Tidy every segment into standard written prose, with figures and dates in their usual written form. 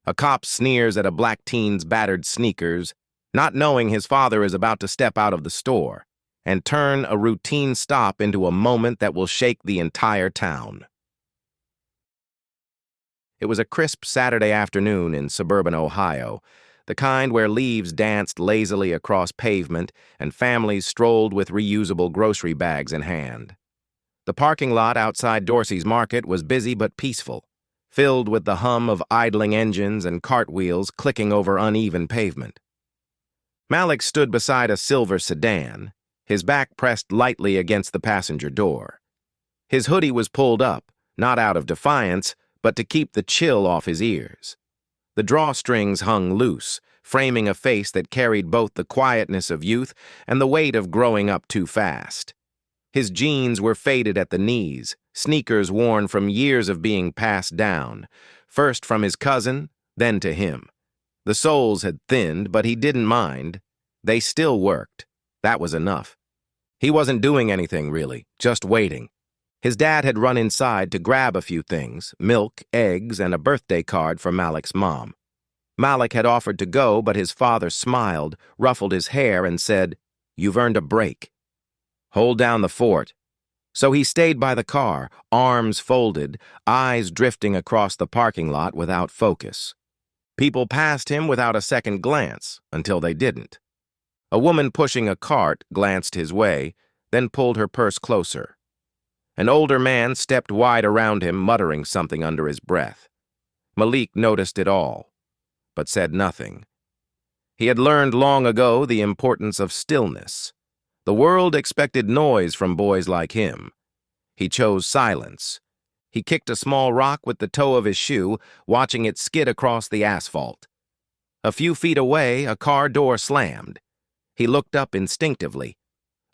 A cop sneers at a black teen's battered sneakers, not knowing his father is about to step out of the store and turn a routine stop into a moment that will shake the entire town. It was a crisp Saturday afternoon in suburban Ohio, the kind where leaves danced lazily across pavement and families strolled with reusable grocery bags in hand. The parking lot outside Dorsey's Market was busy but peaceful, filled with the hum of idling engines and cartwheels clicking over uneven pavement. Malik stood beside a silver sedan, his back pressed lightly against the passenger door. His hoodie was pulled up, not out of defiance, but to keep the chill off his ears. The drawstrings hung loose, framing a face that carried both the quietness of youth and the weight of growing up too fast. His jeans were faded at the knees, sneakers worn from years of being passed down, first from his cousin, then to him. The soles had thinned, but he didn't mind. They still worked. That was enough. He wasn't doing anything, really, just waiting. His dad had run inside to grab a few things, milk, eggs, and a birthday card for Malik's mom. Malik had offered to go, but his father smiled, ruffled his hair, and said, "You've earned a break. Hold down the fort." So he stayed by the car, arms folded, eyes drifting across the parking lot without focus. People passed him without a second glance, until they didn't. A woman pushing a cart glanced his way, then pulled her purse closer. An older man stepped wide around him, muttering something under his breath. Malik noticed it all, but said nothing. He had learned long ago the importance of stillness. The world expected noise from boys like him. He chose silence. He kicked a small rock with the toe of his shoe, watching it skid across the asphalt. A few feet away, a car door slammed. He looked up instinctively.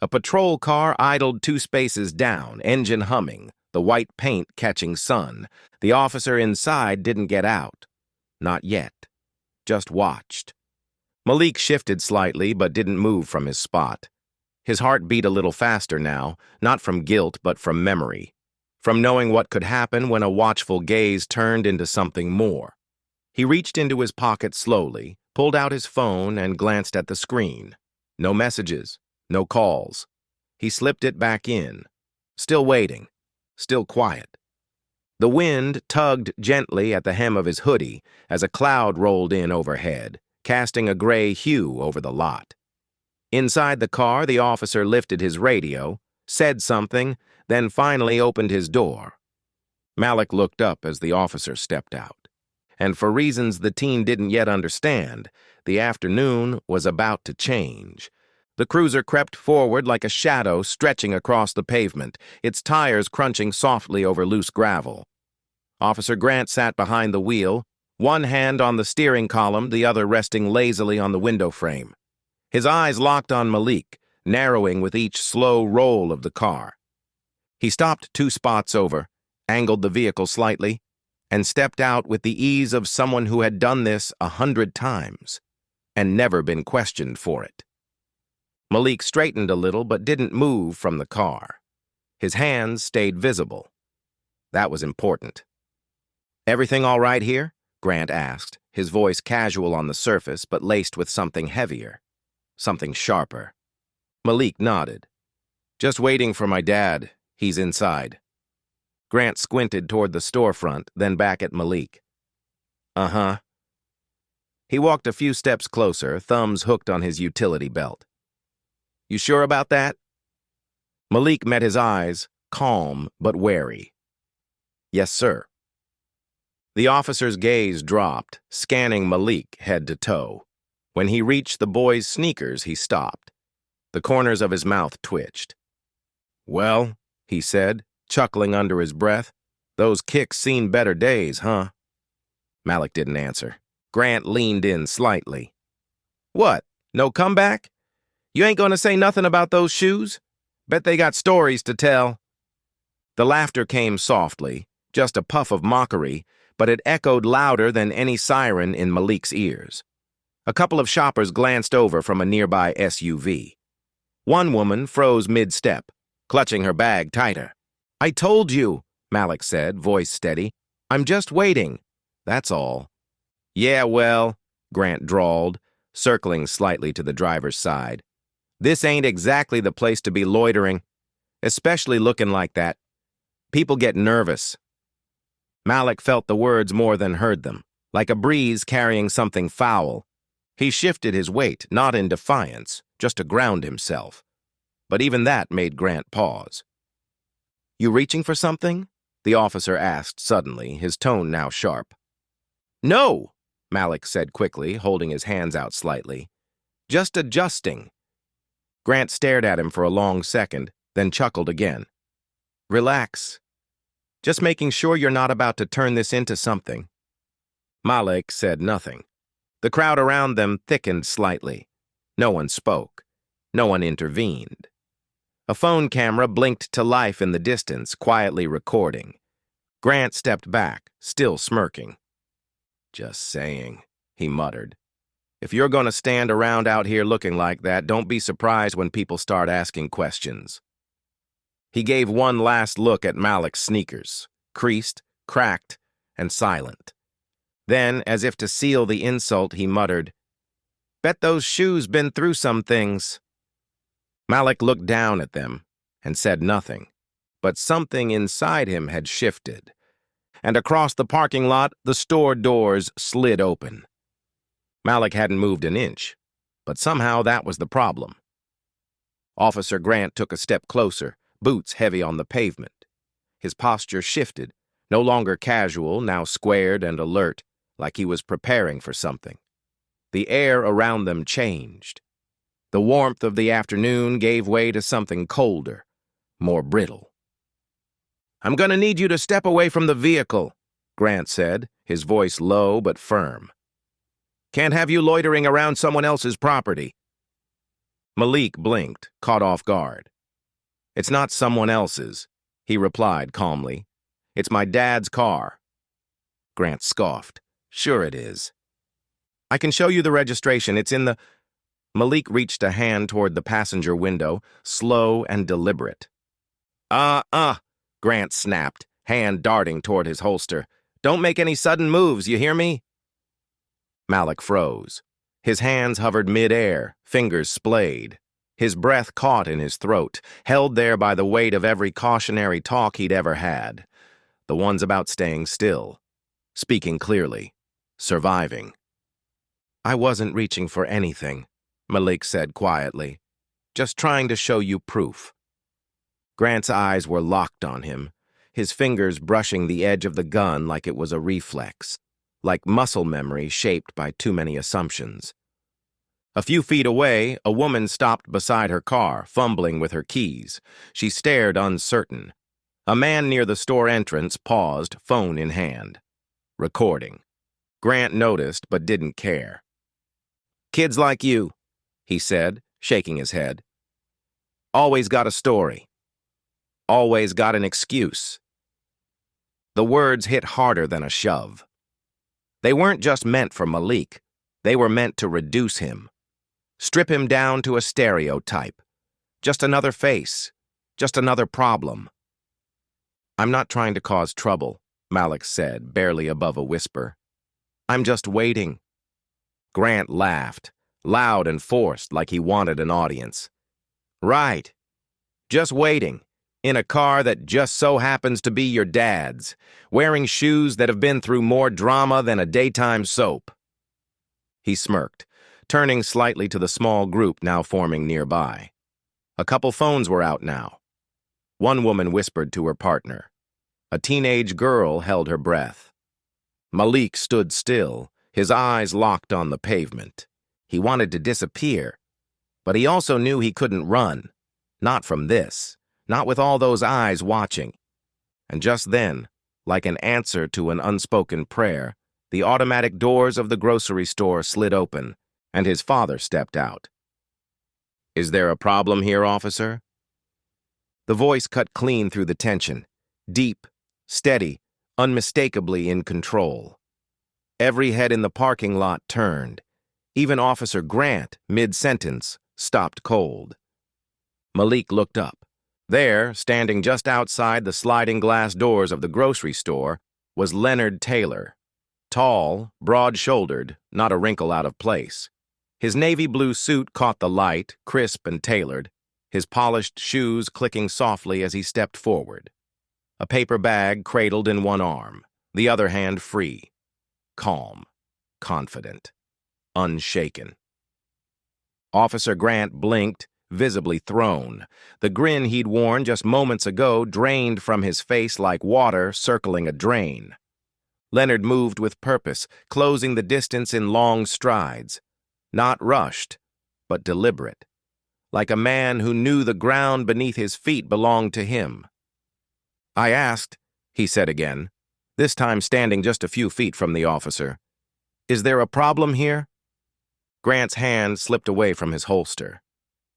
A patrol car idled 2 spaces down, engine humming, the white paint catching sun. The officer inside didn't get out. Not yet. Just watched. Malik shifted slightly, but didn't move from his spot. His heart beat a little faster now, not from guilt, but from memory. From knowing what could happen when a watchful gaze turned into something more. He reached into his pocket slowly, pulled out his phone, and glanced at the screen. No messages, no calls. He slipped it back in. Still waiting, still quiet. The wind tugged gently at the hem of his hoodie as a cloud rolled in overhead, casting a gray hue over the lot. Inside the car, the officer lifted his radio, said something, then finally opened his door. Malik looked up as the officer stepped out. And for reasons the teen didn't yet understand, the afternoon was about to change. The cruiser crept forward like a shadow stretching across the pavement, its tires crunching softly over loose gravel. Officer Grant sat behind the wheel, one hand on the steering column, the other resting lazily on the window frame. His eyes locked on Malik, narrowing with each slow roll of the car. He stopped 2 spots over, angled the vehicle slightly, and stepped out with the ease of someone who had done this 100 times and never been questioned for it. Malik straightened a little but didn't move from the car. His hands stayed visible. That was important. "Everything all right here?" Grant asked, his voice casual on the surface but laced with something heavier, something sharper. Malik nodded. "Just waiting for my dad. He's inside." Grant squinted toward the storefront, then back at Malik. "Uh-huh." He walked a few steps closer, thumbs hooked on his utility belt. "You sure about that?" Malik met his eyes, calm but wary. "Yes, sir." The officer's gaze dropped, scanning Malik head to toe. When he reached the boy's sneakers, he stopped. The corners of his mouth twitched. "Well," he said, chuckling under his breath, "those kicks seen better days, huh?" Malik didn't answer. Grant leaned in slightly. "What, no comeback? You ain't gonna say nothing about those shoes? Bet they got stories to tell." The laughter came softly, just a puff of mockery, but it echoed louder than any siren in Malik's ears. A couple of shoppers glanced over from a nearby SUV. One woman froze mid-step, clutching her bag tighter. "I told you," Malik said, voice steady. "I'm just waiting. That's all." Yeah, well, Grant drawled, circling slightly to the driver's side. This ain't exactly the place to be loitering, especially looking like that. People get nervous. Malik felt the words more than heard them, like a breeze carrying something foul. He shifted his weight, not in defiance, just to ground himself. But even that made Grant pause. You reaching for something? The officer asked suddenly, his tone now sharp. No, Malik said quickly, holding his hands out slightly. Just adjusting. Grant stared at him for a long second, then chuckled again. Relax. Just making sure you're not about to turn this into something. Malik said nothing. The crowd around them thickened slightly. No one spoke. No one intervened. A phone camera blinked to life in the distance, quietly recording. Grant stepped back, still smirking. Just saying, he muttered. If you're going to stand around out here looking like that, don't be surprised when people start asking questions. He gave one last look at Malik's sneakers, creased, cracked, and silent. Then, as if to seal the insult, he muttered, Bet those shoes been through some things. Malik looked down at them and said nothing, but something inside him had shifted, and across the parking lot, the store doors slid open. Malik hadn't moved an inch, but somehow that was the problem. Officer Grant took a step closer, boots heavy on the pavement. His posture shifted, no longer casual, now squared and alert, like he was preparing for something. The air around them changed. The warmth of the afternoon gave way to something colder, more brittle. I'm going to need you to step away from the vehicle, Grant said, his voice low but firm. Can't have you loitering around someone else's property. Malik blinked, caught off guard. It's not someone else's, he replied calmly. It's my dad's car. Grant scoffed. Sure it is. I can show you the registration. It's in the... Malik reached a hand toward the passenger window, slow and deliberate. Grant snapped, hand darting toward his holster. Don't make any sudden moves, you hear me? Malik froze. His hands hovered mid-air, fingers splayed. His breath caught in his throat, held there by the weight of every cautionary talk he'd ever had. The ones about staying still, speaking clearly, surviving. I wasn't reaching for anything, Malik said quietly. Just trying to show you proof. Grant's eyes were locked on him, his fingers brushing the edge of the gun like it was a reflex, like muscle memory shaped by too many assumptions. A few feet away, a woman stopped beside her car, fumbling with her keys. She stared uncertain. A man near the store entrance paused, phone in hand. Recording. Grant noticed but didn't care. Kids like you, he said, shaking his head. Always got a story. Always got an excuse. The words hit harder than a shove. They weren't just meant for Malik. They were meant to reduce him. Strip him down to a stereotype. Just another face. Just another problem. I'm not trying to cause trouble, Malik said, barely above a whisper. I'm just waiting. Grant laughed, loud and forced like he wanted an audience. Right. Just waiting. In a car that just so happens to be your dad's, wearing shoes that have been through more drama than a daytime soap. He smirked, turning slightly to the small group now forming nearby. A couple phones were out now. One woman whispered to her partner. A teenage girl held her breath. Malik stood still, his eyes locked on the pavement. He wanted to disappear, but he also knew he couldn't run. Not from this, not with all those eyes watching. And just then, like an answer to an unspoken prayer, the automatic doors of the grocery store slid open, and his father stepped out. Is there a problem here, officer? The voice cut clean through the tension, deep, steady, unmistakably in control. Every head in the parking lot turned. Even Officer Grant, mid-sentence, stopped cold. Malik looked up. There, standing just outside the sliding glass doors of the grocery store, was Leonard Taylor. Tall, broad-shouldered, not a wrinkle out of place. His navy blue suit caught the light, crisp and tailored, his polished shoes clicking softly as he stepped forward. A paper bag cradled in one arm, the other hand free. Calm, confident, unshaken. Officer Grant blinked, visibly thrown. The grin he'd worn just moments ago drained from his face like water circling a drain. Leonard moved with purpose, closing the distance in long strides. Not rushed, but deliberate. Like a man who knew the ground beneath his feet belonged to him. "I asked," he said again, this time standing just a few feet from the officer, "is there a problem here?" Grant's hand slipped away from his holster.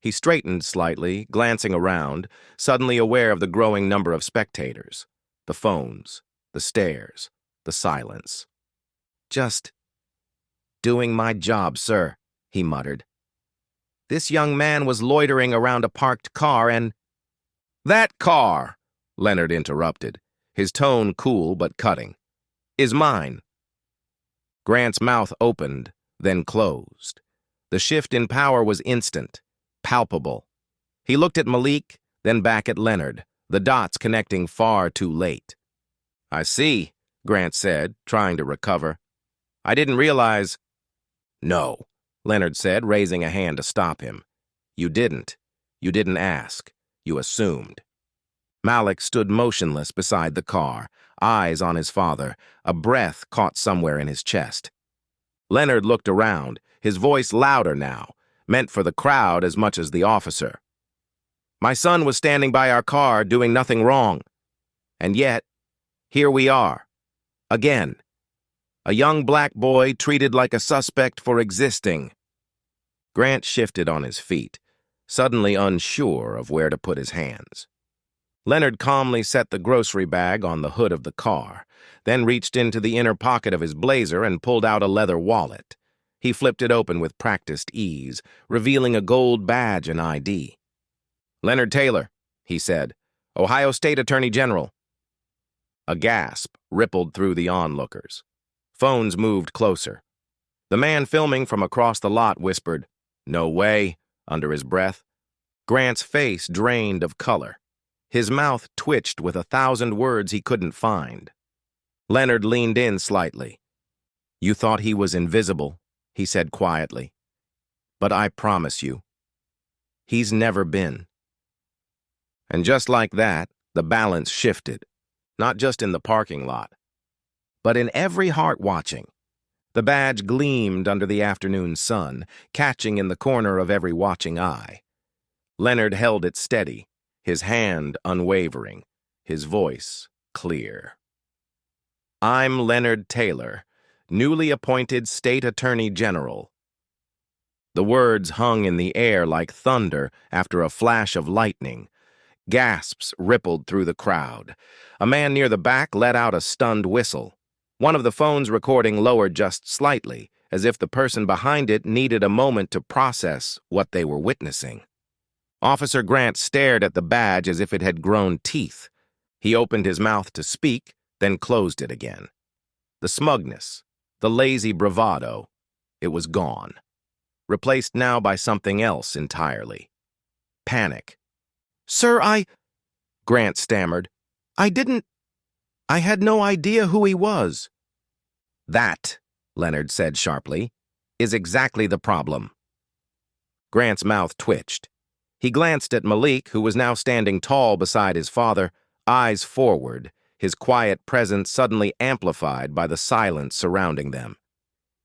He straightened slightly, glancing around, suddenly aware of the growing number of spectators. The phones, the stares, the silence. "Just doing my job, sir," he muttered. "This young man was loitering around a parked car and—" "That car," Leonard interrupted, his tone cool but cutting, "is mine." Grant's mouth opened, then closed. The shift in power was instant, palpable. He looked at Malik, then back at Leonard, the dots connecting far too late. "I see," Grant said, trying to recover. "I didn't realize—" "No," Leonard said, raising a hand to stop him. "You didn't. You didn't ask. You assumed." Malik stood motionless beside the car, eyes on his father, a breath caught somewhere in his chest. Leonard looked around, his voice louder now, meant for the crowd as much as the officer. "My son was standing by our car, doing nothing wrong. And yet, here we are. Again. A young black boy treated like a suspect for existing." Grant shifted on his feet, suddenly unsure of where to put his hands. Leonard calmly set the grocery bag on the hood of the car, then reached into the inner pocket of his blazer and pulled out a leather wallet. He flipped it open with practiced ease, revealing a gold badge and ID. "Leonard Taylor," he said, "Ohio State Attorney General." A gasp rippled through the onlookers. Phones moved closer. The man filming from across the lot whispered, "No way," under his breath. Grant's face drained of color. His mouth twitched with 1,000 words he couldn't find. Leonard leaned in slightly. "You thought he was invisible," he said quietly. "But I promise you, he's never been." And just like that, the balance shifted, not just in the parking lot, but in every heart watching. The badge gleamed under the afternoon sun, catching in the corner of every watching eye. Leonard held it steady, his hand unwavering, his voice clear. "I'm Leonard Taylor, newly appointed State Attorney General." The words hung in the air like thunder after a flash of lightning. Gasps rippled through the crowd. A man near the back let out a stunned whistle. One of the phones recording lowered just slightly, as if the person behind it needed a moment to process what they were witnessing. Officer Grant stared at the badge as if it had grown teeth. He opened his mouth to speak, then closed it again. The smugness, the lazy bravado, it was gone, replaced now by something else entirely. Panic. "Sir, Grant stammered. I had no idea who he was." "That," Leonard said sharply, "is exactly the problem." Grant's mouth twitched. He glanced at Malik, who was now standing tall beside his father, eyes forward, his quiet presence suddenly amplified by the silence surrounding them.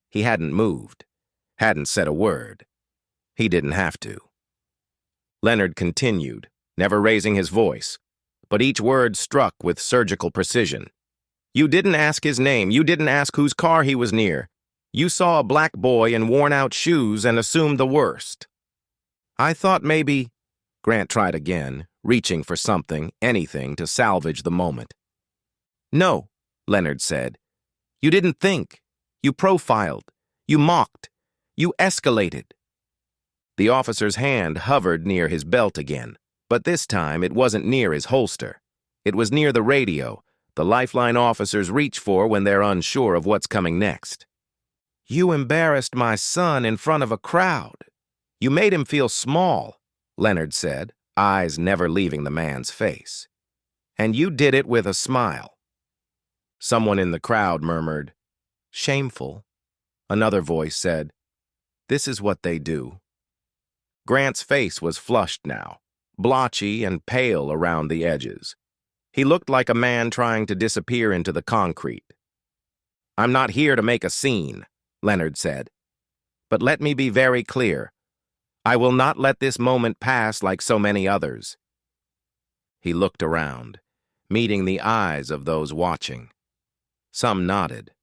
He hadn't moved, hadn't said a word. He didn't have to. Leonard continued, never raising his voice, but each word struck with surgical precision. "You didn't ask his name. You didn't ask whose car he was near. You saw a black boy in worn-out shoes and assumed the worst." "I thought maybe—" Grant tried again, reaching for something, anything, to salvage the moment. "No," Leonard said. "You didn't think. You profiled. You mocked. You escalated." The officer's hand hovered near his belt again, but this time it wasn't near his holster. It was near the radio, the lifeline officers reach for when they're unsure of what's coming next. "You embarrassed my son in front of a crowd. You made him feel small," Leonard said, eyes never leaving the man's face. "And you did it with a smile." Someone in the crowd murmured, "Shameful." Another voice said, "This is what they do." Grant's face was flushed now, blotchy and pale around the edges. He looked like a man trying to disappear into the concrete. "I'm not here to make a scene," Leonard said. "But let me be very clear. I will not let this moment pass like so many others." He looked around, meeting the eyes of those watching. Some nodded.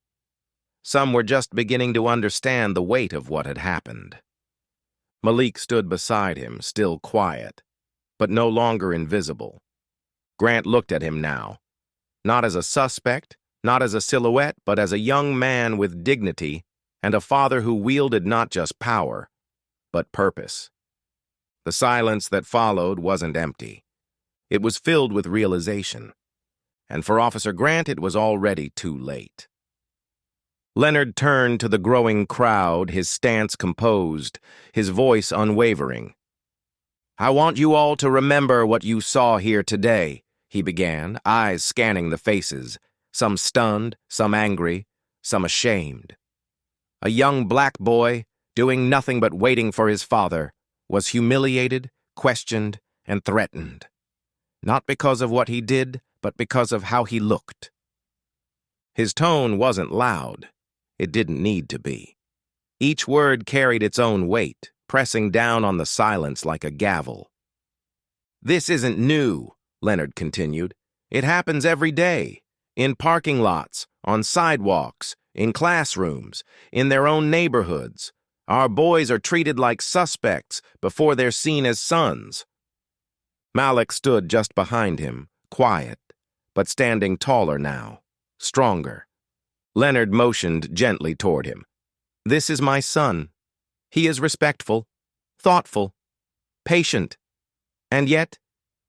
Some were just beginning to understand the weight of what had happened. Malik stood beside him, still quiet, but no longer invisible. Grant looked at him now, not as a suspect, not as a silhouette, but as a young man with dignity and a father who wielded not just power, but purpose. The silence that followed wasn't empty. It was filled with realization. And for Officer Grant, it was already too late. Leonard turned to the growing crowd, his stance composed, his voice unwavering. "I want you all to remember what you saw here today," he began, eyes scanning the faces, some stunned, some angry, some ashamed. A young black boy, doing nothing but waiting for his father, was humiliated, questioned, and threatened. Not because of what he did, but because of how he looked. His tone wasn't loud. It didn't need to be. Each word carried its own weight, pressing down on the silence like a gavel. "This isn't new," Leonard continued. "It happens every day, in parking lots, on sidewalks, in classrooms, in their own neighborhoods. Our boys are treated like suspects before they're seen as sons." Malik stood just behind him, quiet, but standing taller now, stronger. Leonard motioned gently toward him. "This is my son. He is respectful, thoughtful, patient. And yet,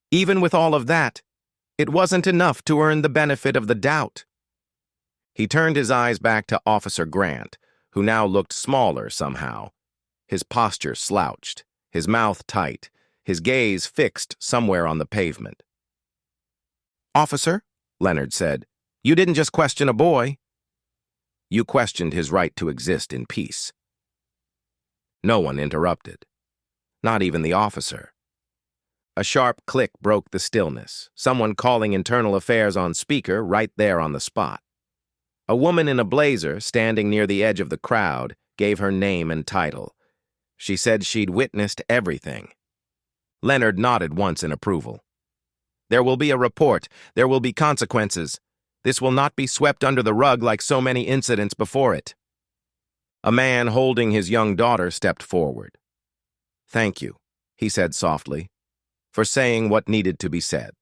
even with all of that, it wasn't enough to earn the benefit of the doubt." He turned his eyes back to Officer Grant, who now looked smaller somehow. His posture slouched, his mouth tight, his gaze fixed somewhere on the pavement. "Officer," Leonard said, "you didn't just question a boy. You questioned his right to exist in peace." No one interrupted, not even the officer. A sharp click broke the stillness, someone calling internal affairs on speaker right there on the spot. A woman in a blazer, standing near the edge of the crowd, gave her name and title. She said she'd witnessed everything. Leonard nodded once in approval. "There will be a report. There will be consequences. This will not be swept under the rug like so many incidents before it." A man holding his young daughter stepped forward. "Thank you," he said softly, "for saying what needed to be said."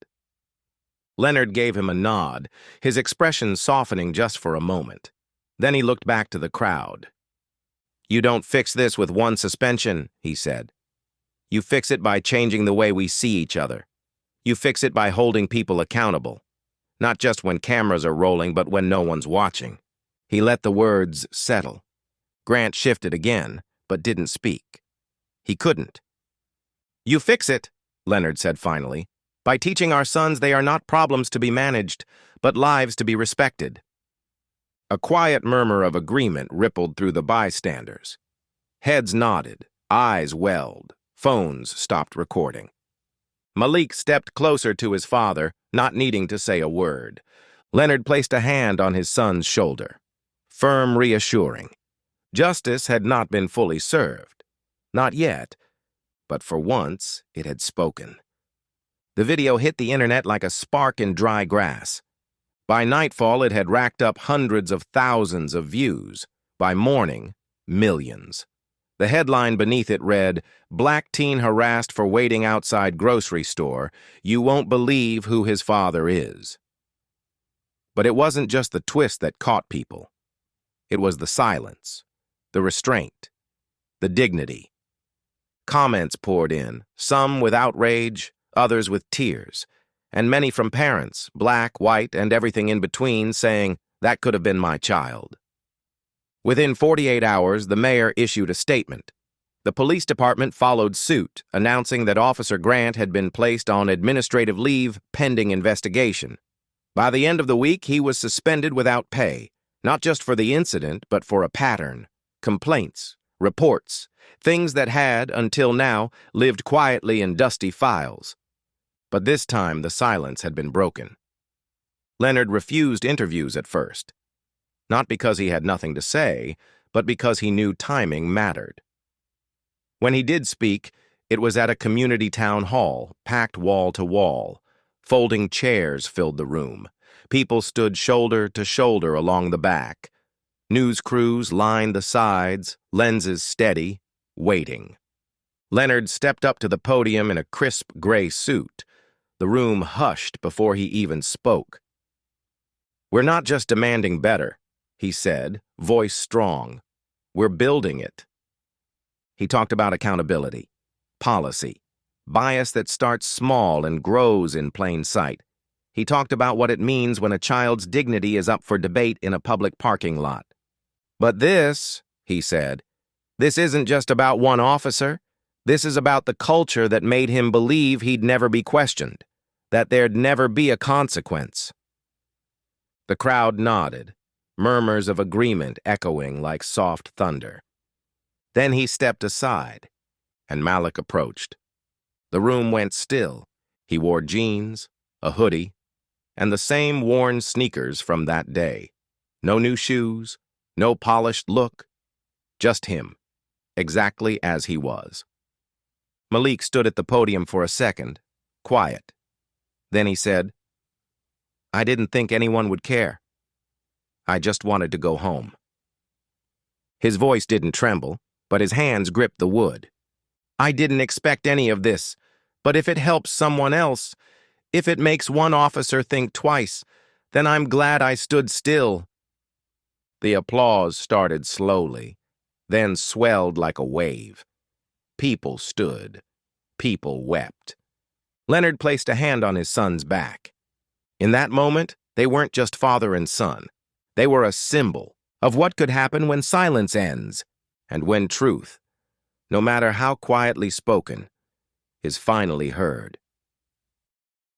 Leonard gave him a nod, his expression softening just for a moment. Then he looked back to the crowd. "You don't fix this with one suspension," he said. "You fix it by changing the way we see each other. You fix it by holding people accountable. Not just when cameras are rolling, but when no one's watching." He let the words settle. Grant shifted again, but didn't speak. He couldn't. "You fix it," Leonard said finally, "by teaching our sons they are not problems to be managed, but lives to be respected." A quiet murmur of agreement rippled through the bystanders. Heads nodded, eyes welled, phones stopped recording. Malik stepped closer to his father, not needing to say a word. Leonard placed a hand on his son's shoulder. Firm, reassuring. Justice had not been fully served. Not yet. But for once, it had spoken. The video hit the internet like a spark in dry grass. By nightfall, it had racked up hundreds of thousands of views. By morning, millions. The headline beneath it read, "Black teen harassed for waiting outside grocery store. You won't believe who his father is." But it wasn't just the twist that caught people. It was the silence, the restraint, the dignity. Comments poured in, some with outrage, others with tears. and many from parents, black, white, and everything in between, saying, "That could have been my child." Within 48 hours, the mayor issued a statement. The police department followed suit, announcing that Officer Grant had been placed on administrative leave pending investigation. By the end of the week, he was suspended without pay, not just for the incident, but for a pattern, complaints, reports, things that had, until now, lived quietly in dusty files. But this time, the silence had been broken. Leonard refused interviews at first, not because he had nothing to say, but because he knew timing mattered. When he did speak, it was at a community town hall, packed wall to wall. Folding chairs filled the room. People stood shoulder to shoulder along the back. News crews lined the sides, lenses steady, waiting. Leonard stepped up to the podium in a crisp gray suit. The room hushed before he even spoke. "We're not just demanding better," he said, voice strong. "We're building it." He talked about accountability, policy, bias that starts small and grows in plain sight. He talked about what it means when a child's dignity is up for debate in a public parking lot. "But this," he said, "this isn't just about one officer. This is about the culture that made him believe he'd never be questioned, that there'd never be a consequence." The crowd nodded, murmurs of agreement echoing like soft thunder. Then he stepped aside, and Malik approached. The room went still. He wore jeans, a hoodie, and the same worn sneakers from that day. No new shoes, no polished look, just him, exactly as he was. Malik stood at the podium for a second, quiet. Then he said, "I didn't think anyone would care. I just wanted to go home." His voice didn't tremble, but his hands gripped the wood. "I didn't expect any of this, but if it helps someone else, if it makes one officer think twice, then I'm glad I stood still." The applause started slowly, then swelled like a wave. People stood. People wept. Leonard placed a hand on his son's back. In that moment, they weren't just father and son. They were a symbol of what could happen when silence ends, and when truth, no matter how quietly spoken, is finally heard.